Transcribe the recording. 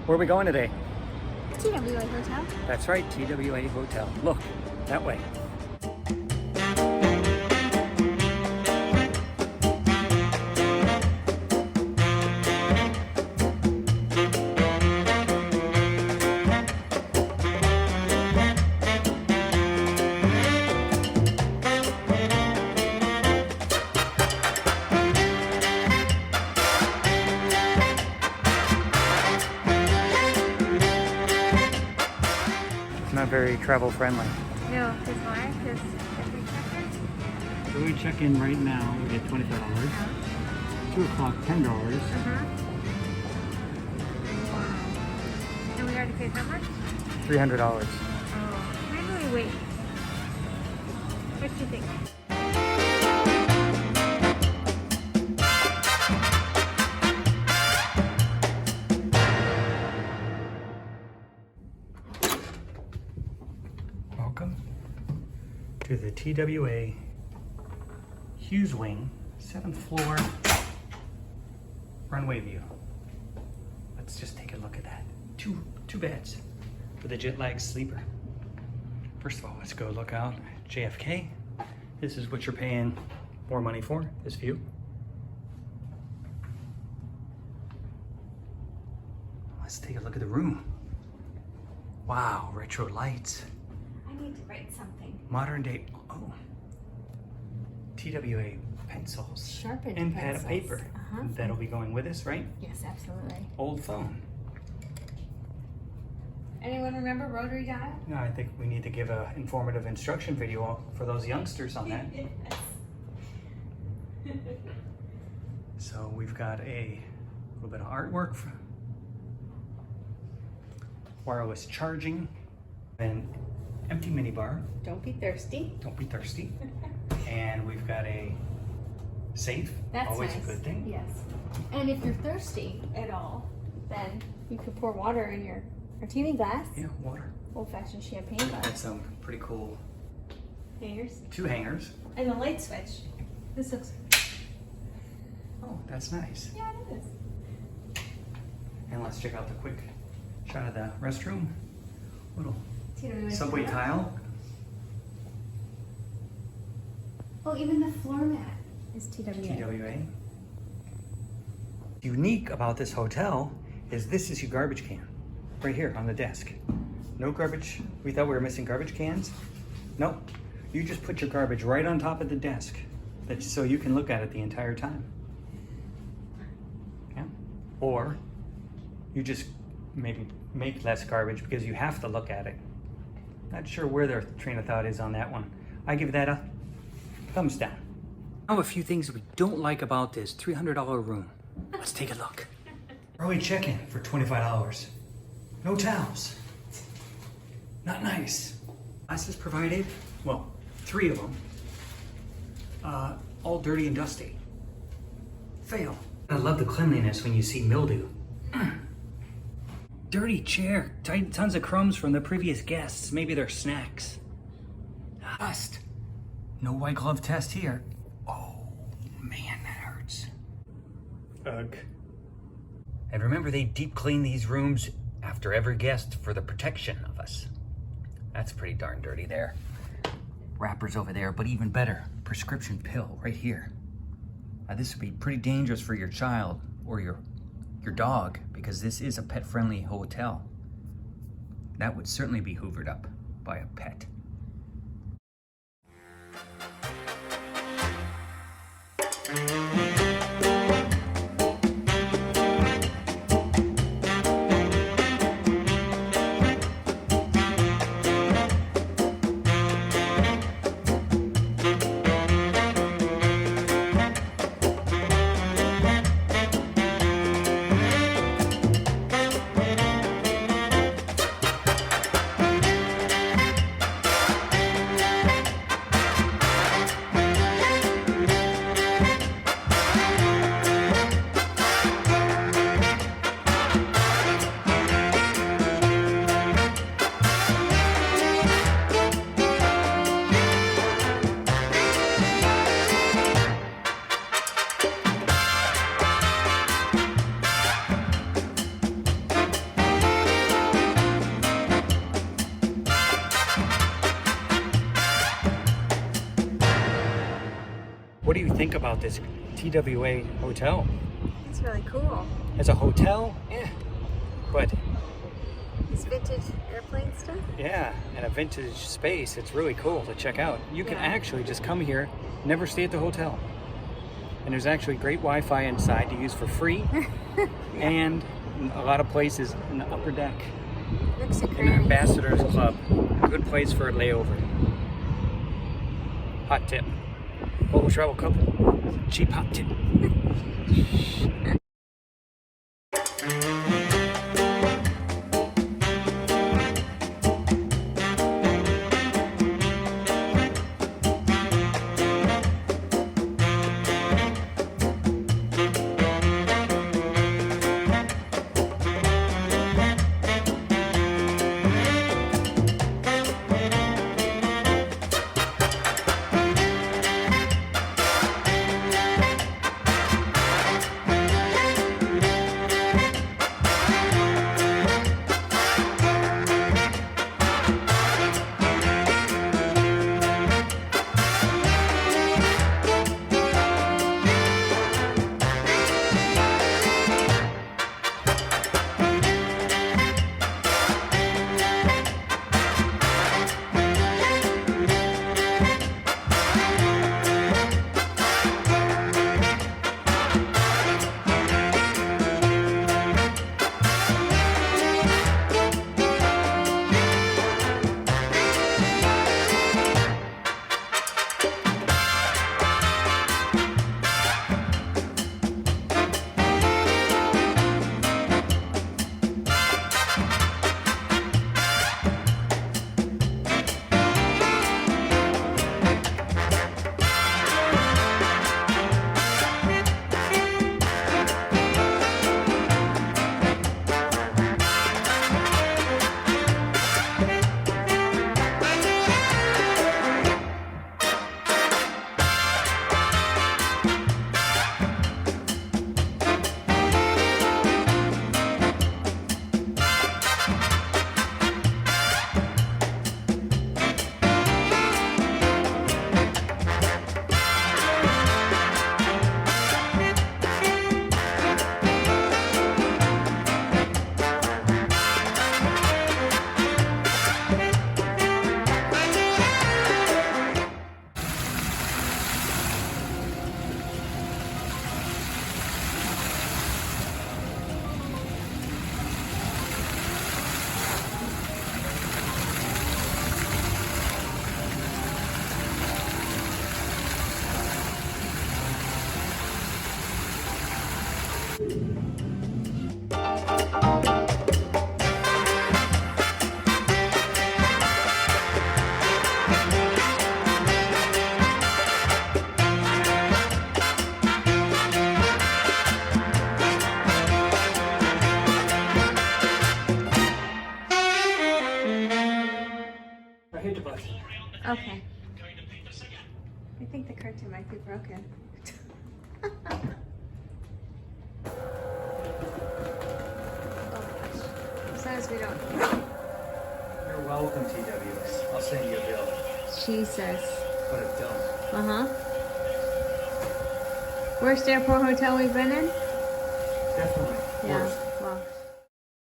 Where are we going today? TWA Hotel. That's right, TWA Hotel. Look, that way. Not very travel friendly. No, because why? Because if we check in, So we check in right now, we get $25. 2 o'clock, $10. And we already paid how much? $300. Oh, maybe we wait. What do you think? Welcome to the TWA Hughes Wing, 7th floor runway view. Let's just take a look at that. Two beds for the jet lag sleeper. First of all, let's go look out JFK. This is what you're paying more money for, this view. Let's take a look at the room. Wow, retro lights. I need to write something. Modern day, oh, TWA pencils. Sharpened and pad pencils. of paper. That'll be going with us, right? Yes, absolutely. Old phone. Anyone remember rotary dial? No, I think we need to give a informative instruction video for those youngsters on that. So we've got a little bit of artwork, for wireless charging, and empty minibar. Don't be thirsty. Don't be thirsty. And we've got a safe. That's always nice. a good thing. Yes. And if you're thirsty at all, then you could pour water in your martini glass. Yeah, water. Old-fashioned champagne Got glass. some pretty cool Hangers. 2 hangers. And a light switch. This looks. Oh, that's nice. Yeah, it is. And let's check out the quick shot of the restroom. Little TWA subway tile. tile. Oh, even the floor mat is TWA. TWA. Unique about this hotel is this is your garbage can. Right here on the desk. No garbage. We thought we were missing garbage cans. Nope. You just put your garbage right on top of the desk. That's so you can look at it the entire time. Yeah. Or you just maybe make less garbage because you have to look at it. Not sure where their train of thought is on that one. I give that a thumbs down. Now a few things we don't like about this $300 room. Let's take a look. Early check-in for $25. No towels. Not nice. Glasses provided. Well, 3 of them. All dirty and dusty. Fail. I love the cleanliness when you see mildew. Dirty chair. Tons of crumbs from the previous guests. Maybe they're snacks. Dust. No white glove test here. Oh, man, that hurts. Ugh. And remember, they deep clean these rooms after every guest for the protection of us. That's pretty darn dirty there. Wrappers over there, but even better, prescription pill right here. This would be pretty dangerous for your child or your dog because this is a pet-friendly hotel. That would certainly be hoovered up by a pet. do you think about this TWA hotel? It's really cool. As a hotel, but It's vintage airplane stuff. yeah, in a vintage space, it's really cool to check out. You can Yeah. actually just come here, never stay at the hotel. And there's actually great Wi-Fi inside to use for free, and a lot of places in the upper deck. Looks so In the great. Ambassadors Club, good place for a layover. Hot tip. Global travel couple, cheap hot tip. I hit the button. Okay. I think the curtain might be broken. Oh gosh. As long as we don't. You're welcome, TWS. I'll send you a bill. Jesus. What a dump. Uh-huh. Worst airport hotel we've been in? Definitely.